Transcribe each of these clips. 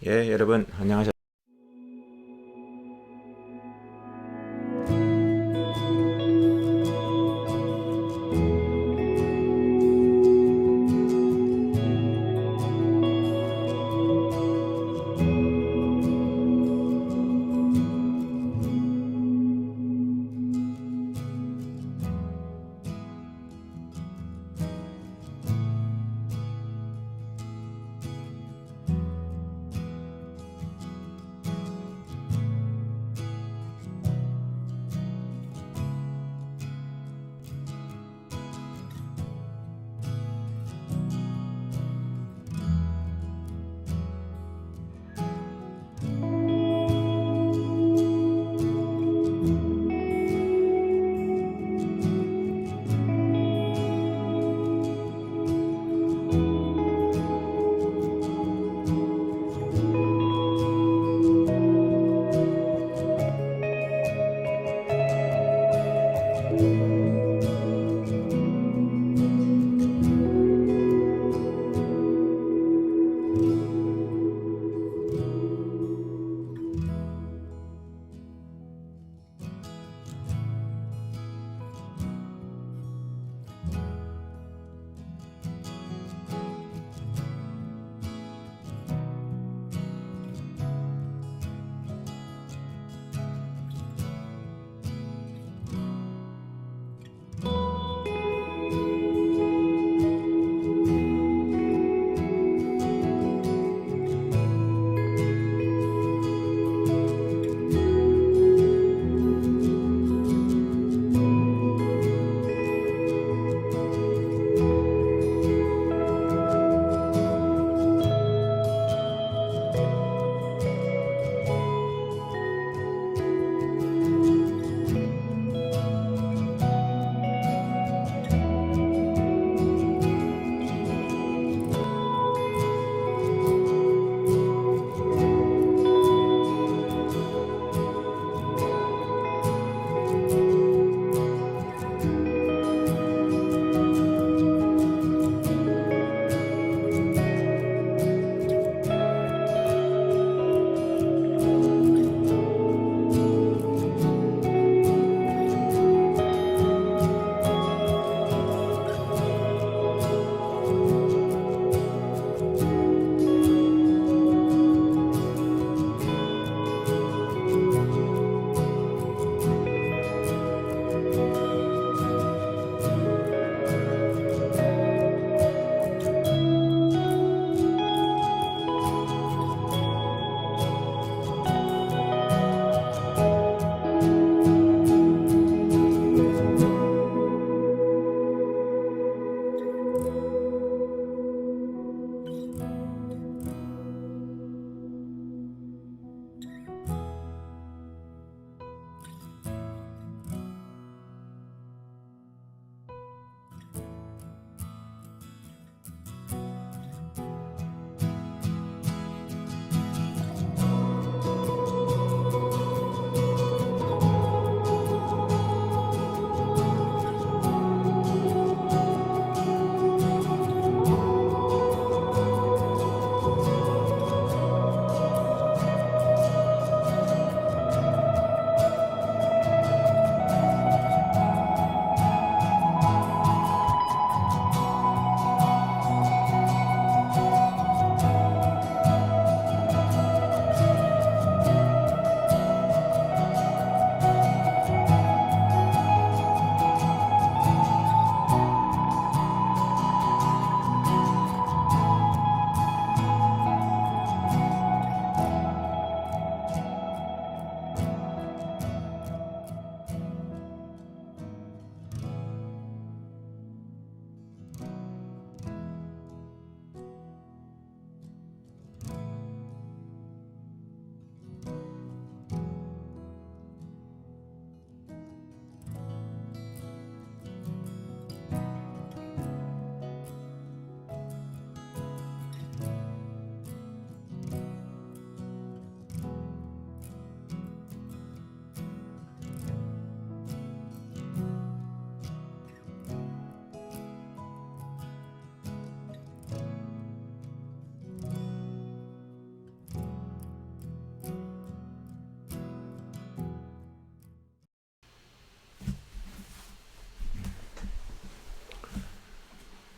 예, 여러분 안녕하세요.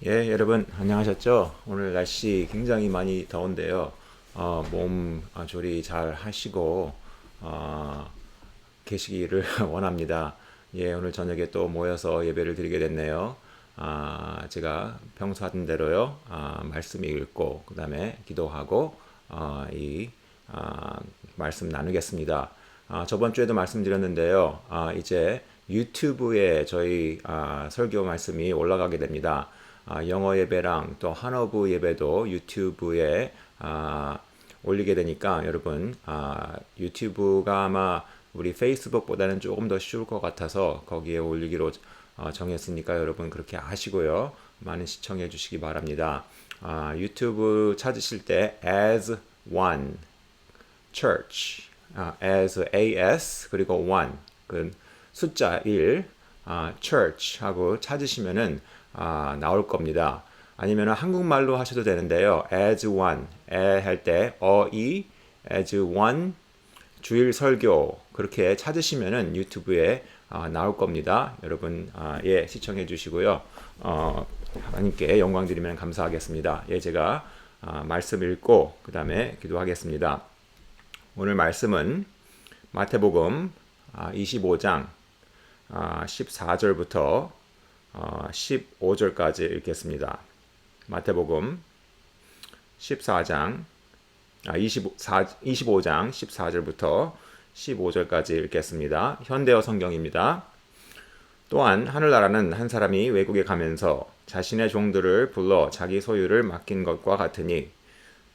예, 여러분 안녕하셨죠? 오늘 날씨 굉장히 많이 더운데요. 몸 조리 잘 하시고 어, 계시기를 원합니다. 예, 오늘 저녁에 또 모여서 예배를 드리게 됐네요. 제가 평소 하던 대로요. 말씀 읽고 그다음에 기도하고 이 말씀 나누겠습니다. 저번 주에도 말씀드렸는데요. 이제 유튜브에 저희 설교 말씀이 올라가게 됩니다. 영어 예배랑 또 한어부 예배도 유튜브에 올리게 되니까 여러분 유튜브가 아마 우리 페이스북보다는 조금 더 쉬울 것 같아서 거기에 올리기로 정했으니까 여러분 그렇게 하시고요. 많은 시청해 주시기 바랍니다. 유튜브 찾으실 때 as one church as 그리고 one 그 숫자 1 church 하고 찾으시면은 나올 겁니다. 아니면 한국말로 하셔도 되는데요. as one 할 때 어이 as one 주일 설교 그렇게 찾으시면은 유튜브에 나올 겁니다. 여러분 예 시청해 주시고요. 하나님께 영광 드리면 감사하겠습니다. 예 제가 말씀 읽고 그 다음에 기도하겠습니다. 오늘 말씀은 마태복음 25장 14절부터 15절까지 읽겠습니다. 마태복음 25장 14절부터 15절까지 읽겠습니다. 현대어 성경입니다. 또한 하늘나라는 한 사람이 외국에 가면서 자신의 종들을 불러 자기 소유를 맡긴 것과 같으니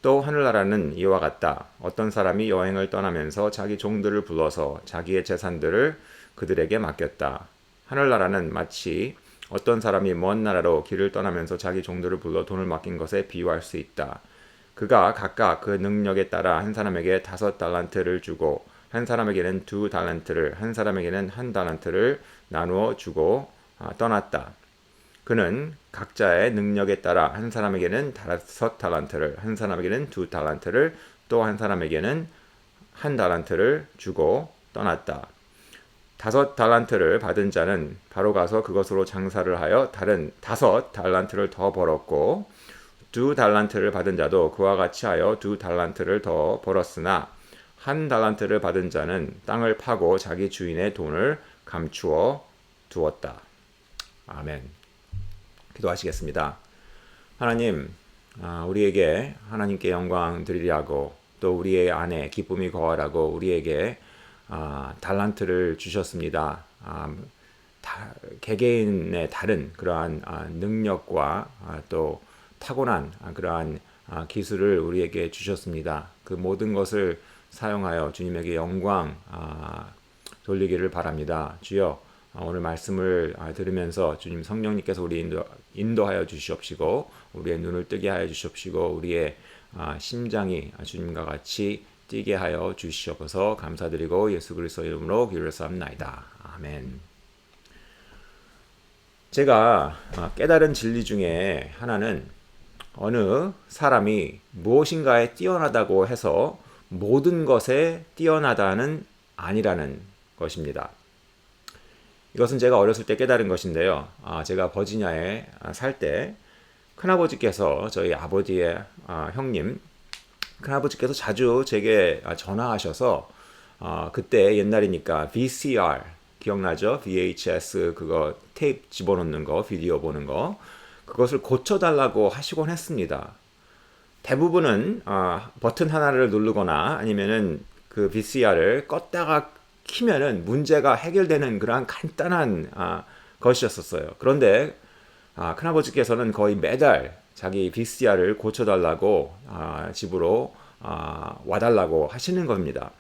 또 하늘나라는 이와 같다. 어떤 사람이 여행을 떠나면서 자기 종들을 불러서 자기의 재산들을 그들에게 맡겼다. 하늘나라는 마치 어떤 사람이 먼 나라로 길을 떠나면서 자기 종들을 불러 돈을 맡긴 것에 비유할 수 있다. 그가 각각 그 능력에 따라 한 사람에게 5달란트를 주고 한 사람에게는 2달란트를 한 사람에게는 1달란트를 나누어 주고 떠났다. 그는 각자의 능력에 따라 한 사람에게는 5달란트를 한 사람에게는 2달란트를 또 한 사람에게는 1달란트를 주고 떠났다. 5달란트를 받은 자는 바로 가서 그것으로 장사를 하여 다른 5달란트를 더 벌었고 2달란트를 받은 자도 그와 같이 하여 2달란트를 더 벌었으나 1달란트를 받은 자는 땅을 파고 자기 주인의 돈을 감추어 두었다. 아멘. 기도하시겠습니다. 하나님, 우리에게 하나님께 영광 드리려고 또 우리의 안에 기쁨이 거하라고 우리에게 달란트를 주셨습니다. 개개인의 다른 그러한 능력과 또 타고난 그러한 기술을 우리에게 주셨습니다. 그 모든 것을 사용하여 주님에게 영광 돌리기를 바랍니다. 주여 오늘 말씀을 들으면서 주님 성령님께서 우리 인도하여 주시옵시고 우리의 눈을 뜨게 하여 주시옵시고 우리의 심장이 주님과 같이 뛰게 하여 주시옵소서. 감사드리고 예수 그리스도 이름으로 기도를 삼나이다. 아멘. 제가 깨달은 진리 중에 하나는 어느 사람이 무엇인가에 뛰어나다고 해서 모든 것에 뛰어나다는 아니라는 것입니다. 이것은 제가 어렸을 때 깨달은 것인데요. 제가 버지니아에 살 때 큰아버지께서 저희 아버지의 형님 큰아버지께서 자주 제게 전화하셔서 그때 옛날이니까 VCR 기억나죠? VHS 그거 테이프 집어넣는 거 비디오 보는 거 그것을 고쳐달라고 하시곤 했습니다. 대부분은 버튼 하나를 누르거나 아니면은 그 VCR을 껐다가 키면은 문제가 해결되는 그러한 간단한 것이었어요. 그런데 큰아버지께서는 거의 매달 자기 VCR을 고쳐달라고 집으로 와달라고 하시는 겁니다.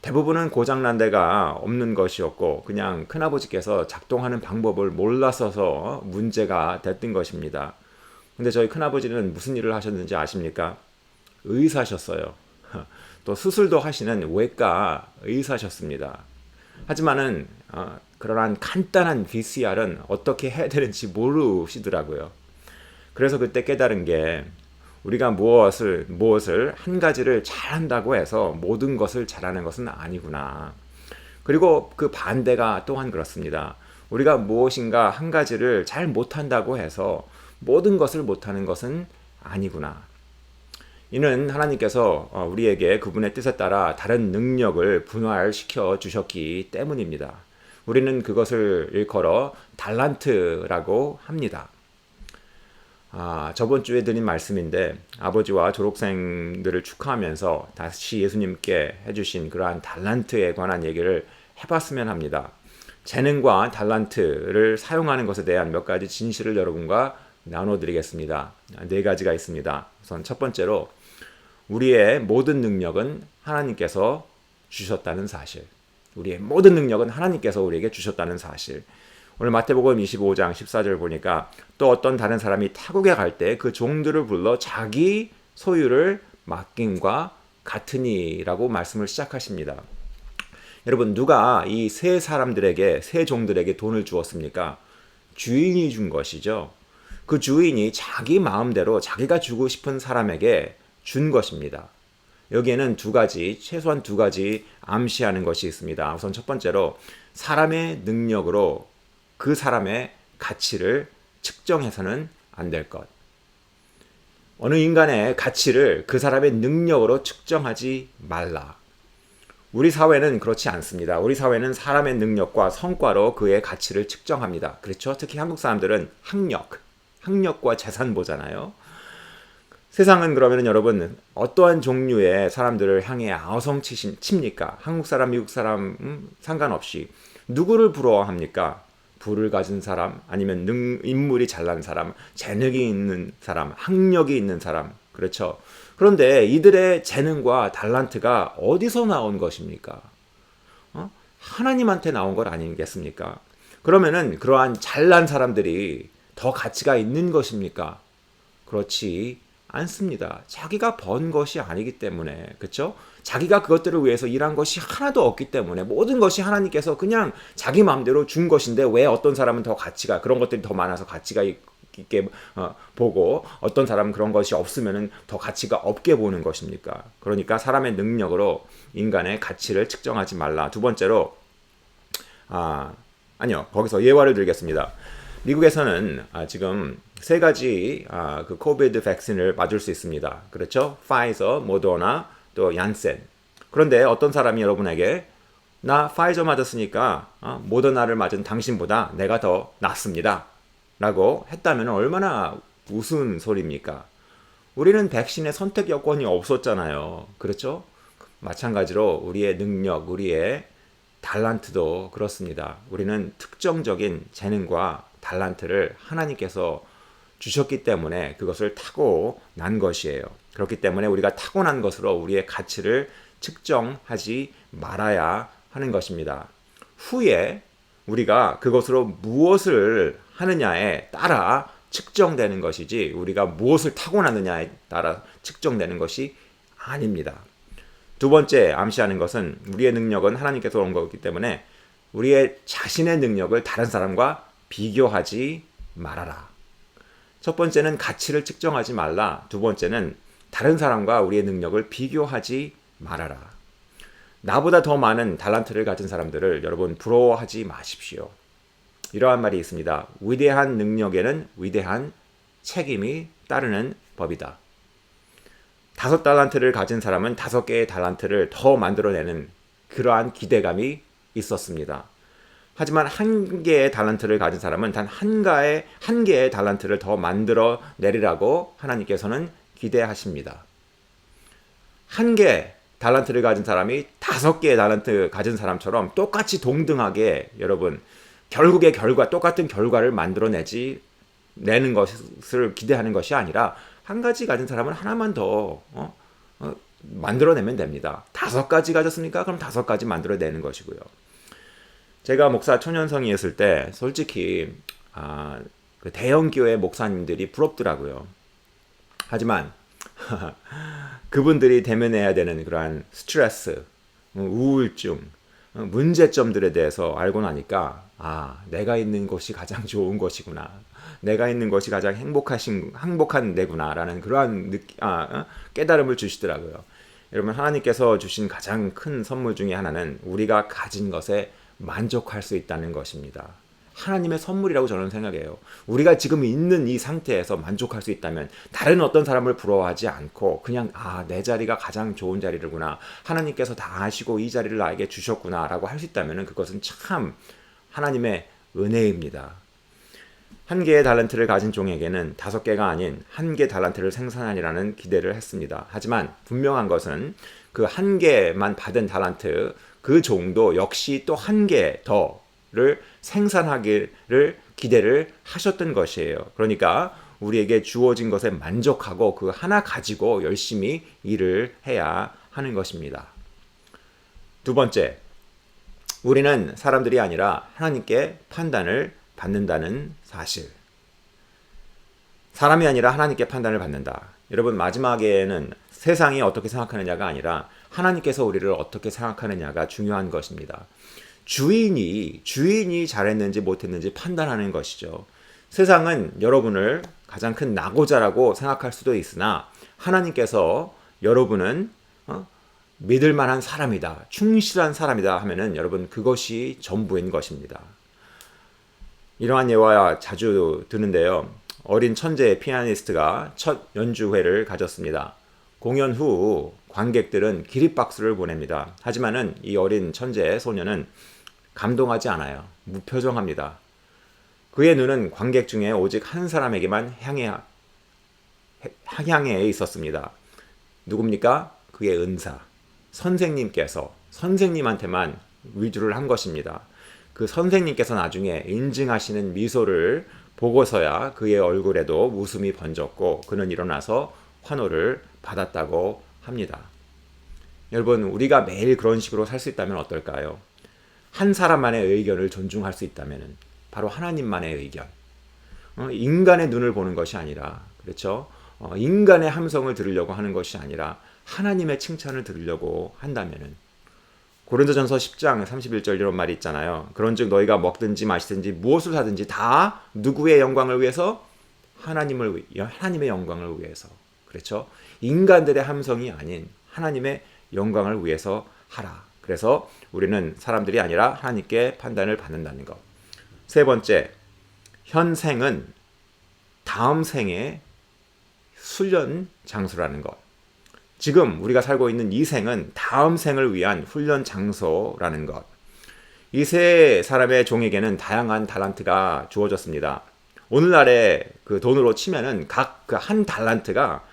대부분은 고장난 데가 없는 것이었고 그냥 큰아버지께서 작동하는 방법을 몰라서서 문제가 됐던 것입니다. 근데 저희 큰아버지는 무슨 일을 하셨는지 아십니까? 의사셨어요. 또 수술도 하시는 외과 의사셨습니다. 하지만은 그러한 간단한 VCR은 어떻게 해야 되는지 모르시더라고요. 그래서 그때 깨달은 게 우리가 무엇을 한 가지를 잘한다고 해서 모든 것을 잘하는 것은 아니구나. 그리고 그 반대가 또한 그렇습니다. 우리가 무엇인가 한 가지를 잘 못한다고 해서 모든 것을 못하는 것은 아니구나. 이는 하나님께서 우리에게 그분의 뜻에 따라 다른 능력을 분할시켜 주셨기 때문입니다. 우리는 그것을 일컬어 달란트라고 합니다. 저번 주에 드린 말씀인데 아버지와 졸업생들을 축하하면서 다시 예수님께 해주신 그러한 달란트에 관한 얘기를 해봤으면 합니다. 재능과 달란트를 사용하는 것에 대한 몇 가지 진실을 여러분과 나눠드리겠습니다. 4가지가 있습니다. 우선 첫 번째로 우리의 모든 능력은 하나님께서 주셨다는 사실. 우리의 모든 능력은 하나님께서 우리에게 주셨다는 사실. 오늘 마태복음 25장 14절 보니까 또 어떤 다른 사람이 타국에 갈 때 그 종들을 불러 자기 소유를 맡김과 같으니라고 말씀을 시작하십니다. 여러분, 누가 이 세 사람들에게, 세 종들에게 돈을 주었습니까? 주인이 준 것이죠. 그 주인이 자기 마음대로 자기가 주고 싶은 사람에게 준 것입니다. 여기에는 최소한 두 가지 암시하는 것이 있습니다. 우선 첫 번째로 사람의 능력으로 그 사람의 가치를 측정해서는 안 될 것. 어느 인간의 가치를 그 사람의 능력으로 측정하지 말라. 우리 사회는 그렇지 않습니다. 우리 사회는 사람의 능력과 성과로 그의 가치를 측정합니다. 그렇죠? 특히 한국 사람들은 학력과 재산 보잖아요. 세상은 그러면 여러분 어떠한 종류의 사람들을 향해 칩니까? 한국 사람, 미국 사람 상관없이 누구를 부러워합니까? 부를 가진 사람, 아니면 인물이 잘난 사람, 재능이 있는 사람, 학력이 있는 사람. 그렇죠? 그런데 이들의 재능과 달란트가 어디서 나온 것입니까? 하나님한테 나온 것 아니겠습니까? 그러면은 그러한 잘난 사람들이 더 가치가 있는 것입니까? 그렇지 않습니다. 자기가 번 것이 아니기 때문에, 그렇죠? 자기가 그것들을 위해서 일한 것이 하나도 없기 때문에 모든 것이 하나님께서 그냥 자기 마음대로 준 것인데 왜 어떤 사람은 더 가치가, 그런 것들이 더 많아서 가치가 있게 보고 어떤 사람은 그런 것이 없으면은 더 가치가 없게 보는 것입니까? 그러니까 사람의 능력으로 인간의 가치를 측정하지 말라. 두 번째로 거기서 예화를 들겠습니다. 미국에서는 지금 3가지 그 코비드 백신을 맞을 수 있습니다. 그렇죠? 파이저, 모더나, 또 얀센. 그런데 어떤 사람이 여러분에게 나 파이저 맞았으니까 모더나를 맞은 당신보다 내가 더 낫습니다 라고 했다면 얼마나 우스운 소리입니까? 우리는 백신의 선택 여건이 없었잖아요. 그렇죠? 마찬가지로 우리의 능력, 우리의 달란트도 그렇습니다. 우리는 특정적인 재능과 달란트를 하나님께서 주셨기 때문에 그것을 타고난 것이에요. 그렇기 때문에 우리가 타고난 것으로 우리의 가치를 측정하지 말아야 하는 것입니다. 후에 우리가 그것으로 무엇을 하느냐에 따라 측정되는 것이지 우리가 무엇을 타고났느냐에 따라 측정되는 것이 아닙니다. 두 번째 암시하는 것은 우리의 능력은 하나님께서 온 거기 때문에 우리의 자신의 능력을 다른 사람과 비교하지 말아라. 첫 번째는 가치를 측정하지 말라. 두 번째는 다른 사람과 우리의 능력을 비교하지 말아라. 나보다 더 많은 달란트를 가진 사람들을 여러분 부러워하지 마십시오. 이러한 말이 있습니다. 위대한 능력에는 위대한 책임이 따르는 법이다. 5달란트를 가진 사람은 5개의 달란트를 더 만들어내는 그러한 기대감이 있었습니다. 하지만 1개의 달란트를 가진 사람은 단 한 개의 달란트를 더 만들어 내리라고 하나님께서는 기대하십니다. 1개 달란트를 가진 사람이 5개의 달란트 가진 사람처럼 똑같이 동등하게 여러분 결국의 똑같은 결과를 내는 것을 기대하는 것이 아니라 한 가지 가진 사람은 하나만 더 만들어내면 됩니다. 5가지 가졌으니까 그럼 5가지 만들어내는 것이고요. 제가 목사 초년성이었을 때 솔직히 그 대형 교회 목사님들이 부럽더라고요. 하지만 그분들이 대면해야 되는 그러한 스트레스, 우울증, 문제점들에 대해서 알고 나니까 내가 있는 곳이 가장 좋은 것이구나. 내가 있는 것이 가장 행복한 내구나라는 그러한 깨달음을 주시더라고요. 여러분, 하나님께서 주신 가장 큰 선물 중에 하나는 우리가 가진 것에 만족할 수 있다는 것입니다. 하나님의 선물이라고 저는 생각해요. 우리가 지금 있는 이 상태에서 만족할 수 있다면 다른 어떤 사람을 부러워하지 않고 그냥 내 자리가 가장 좋은 자리구나. 하나님께서 다 아시고 이 자리를 나에게 주셨구나 라고 할 수 있다면 그것은 참 하나님의 은혜입니다. 1개의 달란트를 가진 종에게는 5개가 아닌 1개 달란트를 생산하리라는 기대를 했습니다. 하지만 분명한 것은 그 1개만 받은 달란트 그 종도 역시 또 1개 더를 생산하기를 기대를 하셨던 것이에요. 그러니까 우리에게 주어진 것에 만족하고 그 하나 가지고 열심히 일을 해야 하는 것입니다. 두 번째, 우리는 사람들이 아니라 하나님께 판단을 받는다는 사실. 사람이 아니라 하나님께 판단을 받는다. 여러분, 마지막에는 세상이 어떻게 생각하느냐가 아니라 하나님께서 우리를 어떻게 생각하느냐가 중요한 것입니다. 주인이 잘했는지 못했는지 판단하는 것이죠. 세상은 여러분을 가장 큰 낙오자라고 생각할 수도 있으나 하나님께서 여러분은 믿을 만한 사람이다, 충실한 사람이다 하면은 여러분 그것이 전부인 것입니다. 이러한 예화 자주 드는데요. 어린 천재 피아니스트가 첫 연주회를 가졌습니다. 공연 후 관객들은 기립박수를 보냅니다. 하지만은 이 어린 천재 소녀는 감동하지 않아요. 무표정합니다. 그의 눈은 관객 중에 오직 한 사람에게만 향해 있었습니다. 누굽니까? 그의 은사. 선생님한테만 위주를 한 것입니다. 그 선생님께서 나중에 인증하시는 미소를 보고서야 그의 얼굴에도 웃음이 번졌고 그는 일어나서 환호를 받았다고 합니다. 여러분, 우리가 매일 그런 식으로 살 수 있다면 어떨까요? 한 사람만의 의견을 존중할 수 있다면 바로 하나님만의 의견. 인간의 눈을 보는 것이 아니라, 그렇죠? 인간의 함성을 들으려고 하는 것이 아니라 하나님의 칭찬을 들으려고 한다면은 고린도전서 10장 31절 이런 말이 있잖아요. 그런즉 너희가 먹든지 마시든지 무엇을 하든지 다 누구의 영광을 위해서? 하나님의 영광을 위해서. 그렇죠? 인간들의 함성이 아닌 하나님의 영광을 위해서 하라. 그래서 우리는 사람들이 아니라 하나님께 판단을 받는다는 것. 세 번째, 현생은 다음 생의 훈련 장소라는 것. 지금 우리가 살고 있는 이 생은 다음 생을 위한 훈련 장소라는 것. 이 세 사람의 종에게는 다양한 달란트가 주어졌습니다. 오늘날의 그 돈으로 치면은 각 그 한 달란트가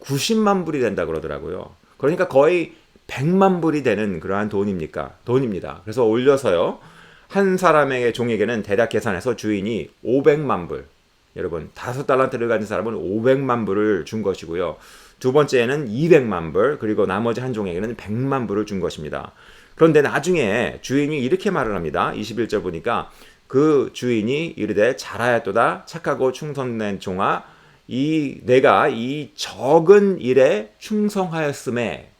90만 불이 된다 그러더라고요. 그러니까 거의 100만 불이 되는 그러한 돈입니다. 그래서 올려서요. 한 사람의 종에게는 대략 계산해서 주인이 500만 불. 여러분, 5달란트를 가진 사람은 500만 불을 준 것이고요. 두 번째에는 200만 불, 그리고 나머지 한 종에게는 100만 불을 준 것입니다. 그런데 나중에 주인이 이렇게 말을 합니다. 21절 보니까 그 주인이 이르되 잘하였도다 착하고 충성된 종아, 내가 이 적은 일에 충성하였음에.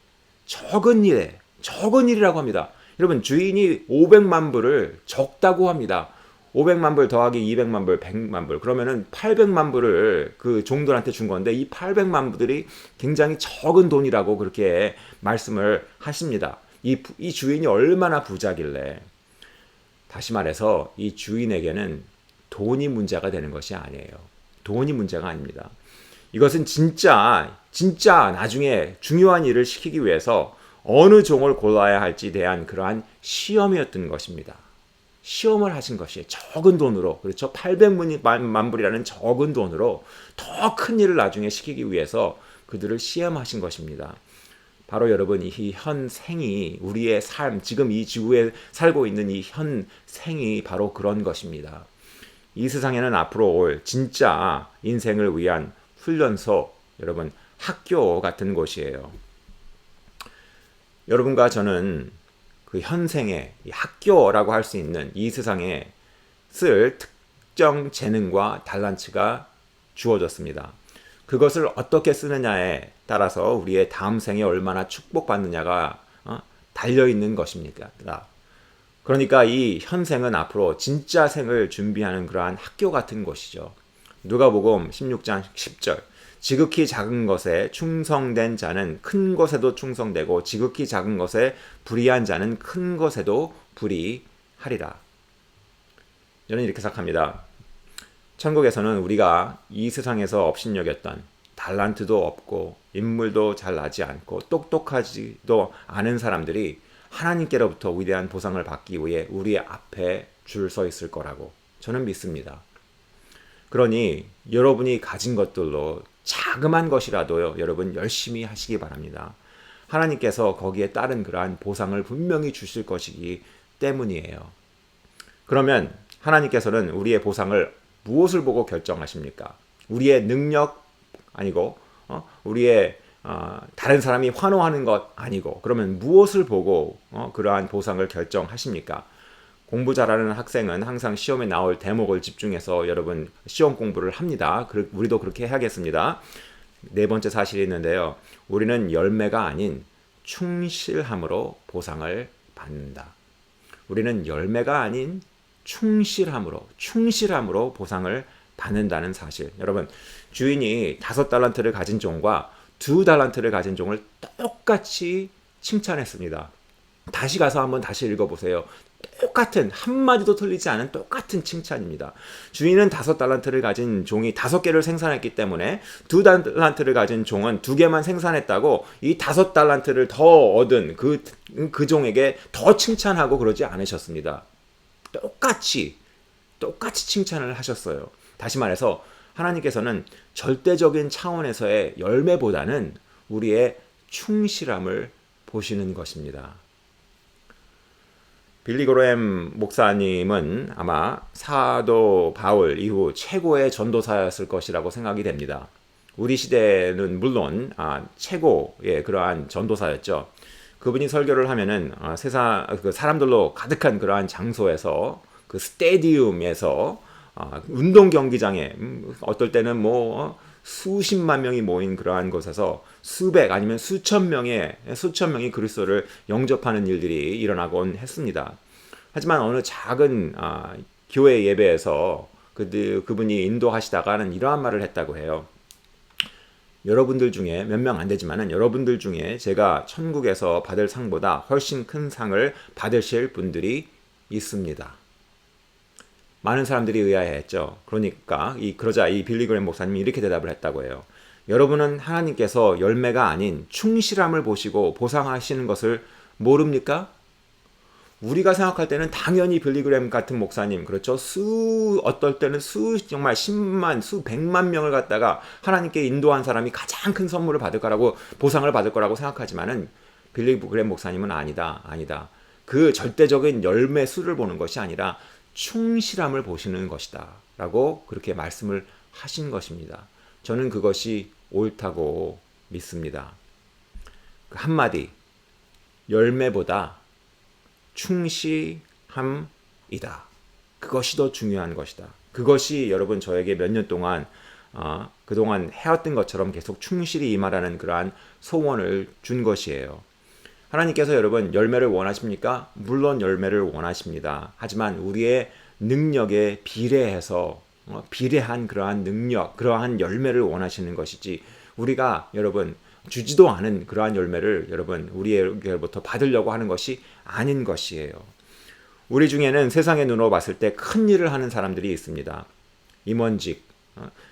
적은 일이라고 합니다. 여러분, 주인이 500만 불을 적다고 합니다. 500만 불 더하기 200만 불, 100만 불. 그러면은 800만 불을 그 종들한테 준 건데 이 800만 불이 굉장히 적은 돈이라고 그렇게 말씀을 하십니다. 이 주인이 얼마나 부자길래. 다시 말해서 이 주인에게는 돈이 문제가 되는 것이 아니에요. 돈이 문제가 아닙니다. 이것은 진짜 나중에 중요한 일을 시키기 위해서 어느 종을 골라야 할지 대한 그러한 시험이었던 것입니다. 시험을 하신 것이에요. 적은 돈으로. 그렇죠? 800만 불이라는 적은 돈으로 더 큰 일을 나중에 시키기 위해서 그들을 시험하신 것입니다. 바로 여러분, 이 현생이 우리의 삶, 지금 이 지구에 살고 있는 이 현생이 바로 그런 것입니다. 이 세상에는 앞으로 올 진짜 인생을 위한 훈련소, 여러분, 학교 같은 곳이에요. 여러분과 저는 그 현생의 학교라고 할 수 있는 이 세상에 쓸 특정 재능과 달란트가 주어졌습니다. 그것을 어떻게 쓰느냐에 따라서 우리의 다음 생에 얼마나 축복받느냐가 달려있는 것입니다. 그러니까 이 현생은 앞으로 진짜 생을 준비하는 그러한 학교 같은 곳이죠. 누가복음 16장 10절. 지극히 작은 것에 충성된 자는 큰 것에도 충성되고 지극히 작은 것에 불의한 자는 큰 것에도 불의하리라. 저는 이렇게 생각합니다. 천국에서는 우리가 이 세상에서 업신여겼던 달란트도 없고 인물도 잘 나지 않고 똑똑하지도 않은 사람들이 하나님께로부터 위대한 보상을 받기 위해 우리 앞에 줄 서 있을 거라고 저는 믿습니다. 그러니 여러분이 가진 것들로 자그만 것이라도요, 여러분 열심히 하시기 바랍니다. 하나님께서 거기에 따른 그러한 보상을 분명히 주실 것이기 때문이에요. 그러면 하나님께서는 우리의 보상을 무엇을 보고 결정하십니까? 우리의 능력 아니고 우리의 다른 사람이 환호하는 것 아니고, 그러면 무엇을 보고 그러한 보상을 결정하십니까? 공부 잘하는 학생은 항상 시험에 나올 대목을 집중해서 여러분 시험 공부를 합니다. 우리도 그렇게 해야겠습니다. 네 번째 사실이 있는데요. 우리는 열매가 아닌 충실함으로 보상을 받는다. 우리는 열매가 아닌 충실함으로 보상을 받는다는 사실. 여러분, 주인이 5달란트를 가진 종과 2달란트를 가진 종을 똑같이 칭찬했습니다. 다시 가서 한번 다시 읽어보세요. 똑같은, 한마디도 틀리지 않은 똑같은 칭찬입니다. 주인은 5달란트를 가진 종이 5개를 생산했기 때문에 2달란트를 가진 종은 2개만 생산했다고 이 5달란트를 더 얻은 그 종에게 더 칭찬하고 그러지 않으셨습니다. 똑같이 칭찬을 하셨어요. 다시 말해서 하나님께서는 절대적인 차원에서의 열매보다는 우리의 충실함을 보시는 것입니다. 빌리 그레임 목사님은 아마 사도 바울 이후 최고의 전도사였을 것이라고 생각이 됩니다. 우리 시대는 물론 최고의 그러한 전도사였죠. 그분이 설교를 하면은 세상 사람들로 가득한 그러한 장소에서, 그 스테디움에서, 운동 경기장에 어떨 때는 수십만 명이 모인 그러한 곳에서 수백 아니면 수천 명이 그리스도를 영접하는 일들이 일어나곤 했습니다. 하지만 어느 작은 교회 예배에서 그분이 인도하시다가는 이러한 말을 했다고 해요. 여러분들 중에 몇 명 안 되지만은 여러분들 중에 제가 천국에서 받을 상보다 훨씬 큰 상을 받으실 분들이 있습니다. 많은 사람들이 의아해했죠. 그러자 이 빌리 그레임 목사님이 이렇게 대답을 했다고 해요. 여러분은 하나님께서 열매가 아닌 충실함을 보시고 보상하시는 것을 모릅니까? 우리가 생각할 때는 당연히 빌리 그레임 같은 목사님, 그렇죠? 어떨 때는 정말 10만, 수백만 명을 갖다가 하나님께 인도한 사람이 가장 큰 선물을 받을 거라고, 보상을 받을 거라고 생각하지만은 빌리 그레임 목사님은 아니다. 그 절대적인 열매 수를 보는 것이 아니라 충실함을 보시는 것이다 라고 그렇게 말씀을 하신 것입니다. 저는 그것이 옳다고 믿습니다. 한마디, 열매보다 충실함이다. 그것이 더 중요한 것이다. 그것이 여러분 저에게 몇 년 동안 그동안 해왔던 것처럼 계속 충실히 임하라는 그러한 소원을 준 것이에요. 하나님께서 여러분 열매를 원하십니까? 물론 열매를 원하십니다. 하지만 우리의 능력에 비례해서 비례한 그러한 능력, 그러한 열매를 원하시는 것이지, 우리가 여러분 주지도 않은 그러한 열매를 여러분 우리에게로부터 받으려고 하는 것이 아닌 것이에요. 우리 중에는 세상의 눈으로 봤을 때 큰 일을 하는 사람들이 있습니다. 임원직,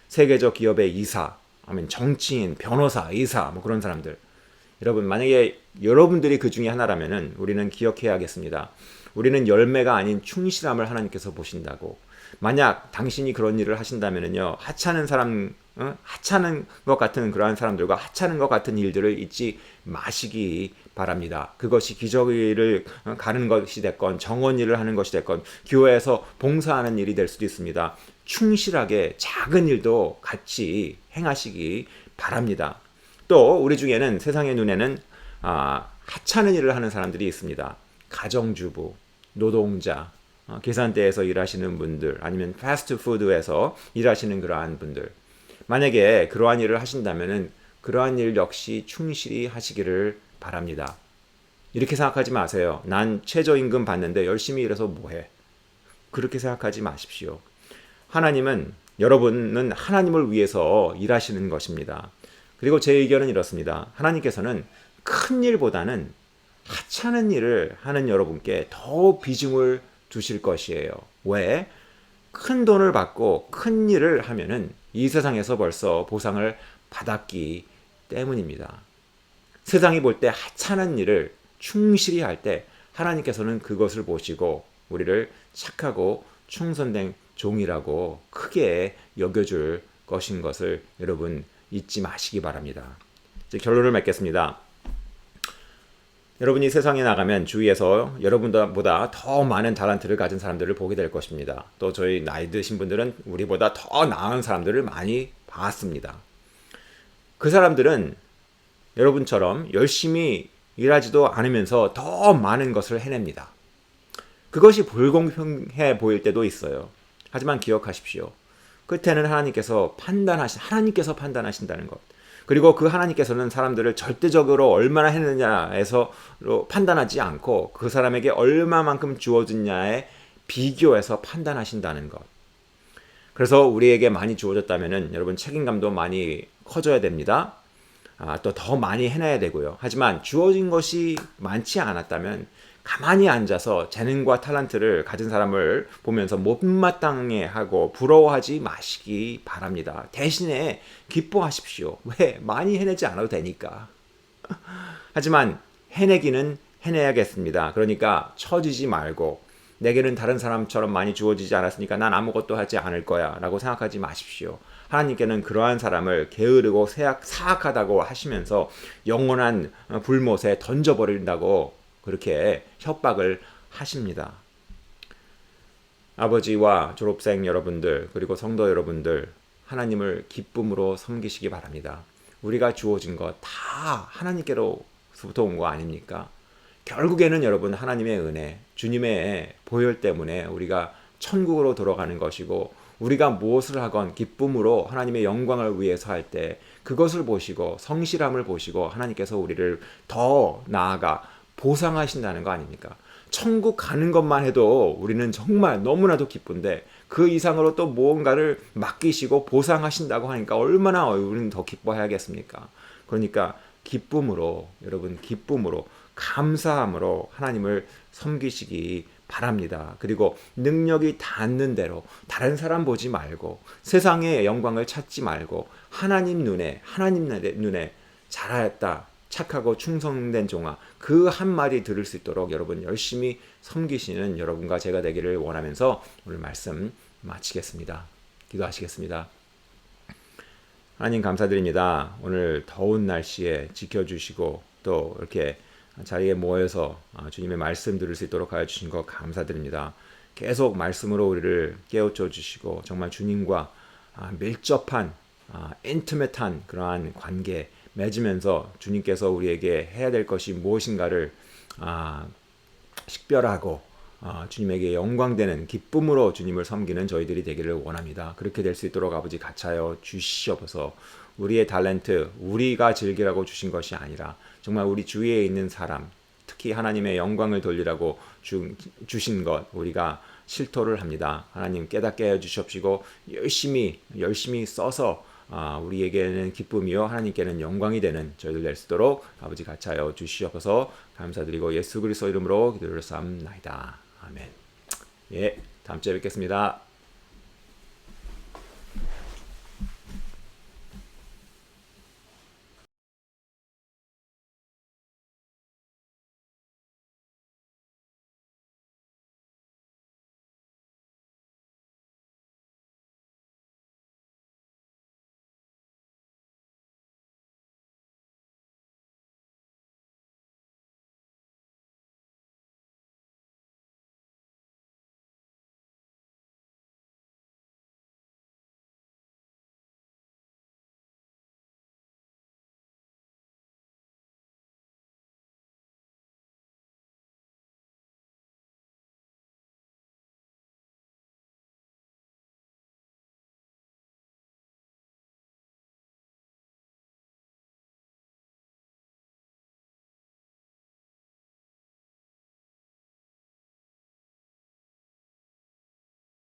세계적 기업의 이사, 아니면 정치인, 변호사, 의사, 그런 사람들. 여러분, 만약에 여러분들이 그 중에 하나라면은 우리는 기억해야겠습니다. 우리는 열매가 아닌 충실함을 하나님께서 보신다고. 만약 당신이 그런 일을 하신다면은요, 하찮은 것 같은 그러한 사람들과 하찮은 것 같은 일들을 잊지 마시기 바랍니다. 그것이 기저귀를 가르는 것이 됐건, 정원 일을 하는 것이 됐건, 교회에서 봉사하는 일이 될 수도 있습니다. 충실하게 작은 일도 같이 행하시기 바랍니다. 또 우리 중에는 세상의 눈에는 하찮은 일을 하는 사람들이 있습니다. 가정주부, 노동자, 계산대에서 일하시는 분들, 아니면 패스트푸드에서 일하시는 그러한 분들. 만약에 그러한 일을 하신다면은 그러한 일 역시 충실히 하시기를 바랍니다. 이렇게 생각하지 마세요. 난 최저임금 받는데 열심히 일해서 뭐해? 그렇게 생각하지 마십시오. 여러분은 하나님을 위해서 일하시는 것입니다. 그리고 제 의견은 이렇습니다. 하나님께서는 큰 일보다는 하찮은 일을 하는 여러분께 더 비중을 두실 것이에요. 왜? 큰 돈을 받고 큰 일을 하면은 이 세상에서 벌써 보상을 받았기 때문입니다. 세상이 볼 때 하찮은 일을 충실히 할 때 하나님께서는 그것을 보시고 우리를 착하고 충성된 종이라고 크게 여겨줄 것인 것을 여러분 잊지 마시기 바랍니다. 이제 결론을 맺겠습니다. 여러분이 세상에 나가면 주위에서 여러분보다 더 많은 달란트를 가진 사람들을 보게 될 것입니다. 또 저희 나이 드신 분들은 우리보다 더 나은 사람들을 많이 봤습니다. 그 사람들은 여러분처럼 열심히 일하지도 않으면서 더 많은 것을 해냅니다. 그것이 불공평해 보일 때도 있어요. 하지만 기억하십시오. 끝에는 하나님께서 판단하신다는 것. 그리고 그 하나님께서는 사람들을 절대적으로 얼마나 했느냐에서 판단하지 않고 그 사람에게 얼마만큼 주어졌냐에 비교해서 판단하신다는 것. 그래서 우리에게 많이 주어졌다면 여러분 책임감도 많이 커져야 됩니다. 또 더 많이 해내야 되고요. 하지만 주어진 것이 많지 않았다면 가만히 앉아서 재능과 탤런트를 가진 사람을 보면서 못마땅해 하고 부러워하지 마시기 바랍니다. 대신에 기뻐하십시오. 왜? 많이 해내지 않아도 되니까. 하지만 해내기는 해내야겠습니다. 그러니까 처지지 말고 내게는 다른 사람처럼 많이 주어지지 않았으니까 난 아무것도 하지 않을 거야 라고 생각하지 마십시오. 하나님께는 그러한 사람을 게으르고 사악하다고 하시면서 영원한 불못에 던져버린다고 그렇게 협박을 하십니다. 아버지와 졸업생 여러분들 그리고 성도 여러분들 하나님을 기쁨으로 섬기시기 바랍니다. 우리가 주어진 것 다 하나님께로부터 온 거 아닙니까? 결국에는 여러분 하나님의 은혜, 주님의 보혈 때문에 우리가 천국으로 돌아가는 것이고 우리가 무엇을 하건 기쁨으로 하나님의 영광을 위해서 할 때 그것을 보시고 성실함을 보시고 하나님께서 우리를 더 나아가 보상하신다는 거 아닙니까? 천국 가는 것만 해도 우리는 정말 너무나도 기쁜데 그 이상으로 또 무언가를 맡기시고 보상하신다고 하니까 얼마나 우리는 더 기뻐해야겠습니까? 그러니까 기쁨으로 여러분 기쁨으로 감사함으로 하나님을 섬기시기 바랍니다. 그리고 능력이 닿는 대로 다른 사람 보지 말고 세상의 영광을 찾지 말고 하나님 눈에 잘하였다. 착하고 충성된 종아 그 한마디 들을 수 있도록 여러분 열심히 섬기시는 여러분과 제가 되기를 원하면서 오늘 말씀 마치겠습니다. 기도하시겠습니다. 하나님 감사드립니다. 오늘 더운 날씨에 지켜주시고 또 이렇게 자리에 모여서 주님의 말씀 들을 수 있도록 하여 주신 것 감사드립니다. 계속 말씀으로 우리를 깨우쳐 주시고 정말 주님과 밀접한 인티메트한 그러한 관계 맺으면서 주님께서 우리에게 해야 될 것이 무엇인가를 식별하고 주님에게 영광되는 기쁨으로 주님을 섬기는 저희들이 되기를 원합니다. 그렇게 될 수 있도록 아버지 같이하여 주시옵소서. 우리의 탤런트, 우리가 즐기라고 주신 것이 아니라 정말 우리 주위에 있는 사람, 특히 하나님의 영광을 돌리라고 주신 것 우리가 실토를 합니다. 하나님 깨닫게 해주시옵시고 열심히 써서 우리에게는 기쁨이요 하나님께는 영광이 되는 저희들 될 수 있도록 아버지 같이하여 주시옵소서. 감사드리고 예수 그리스도 이름으로 기도를 삼나이다. 아멘. 예, 다음 주에 뵙겠습니다.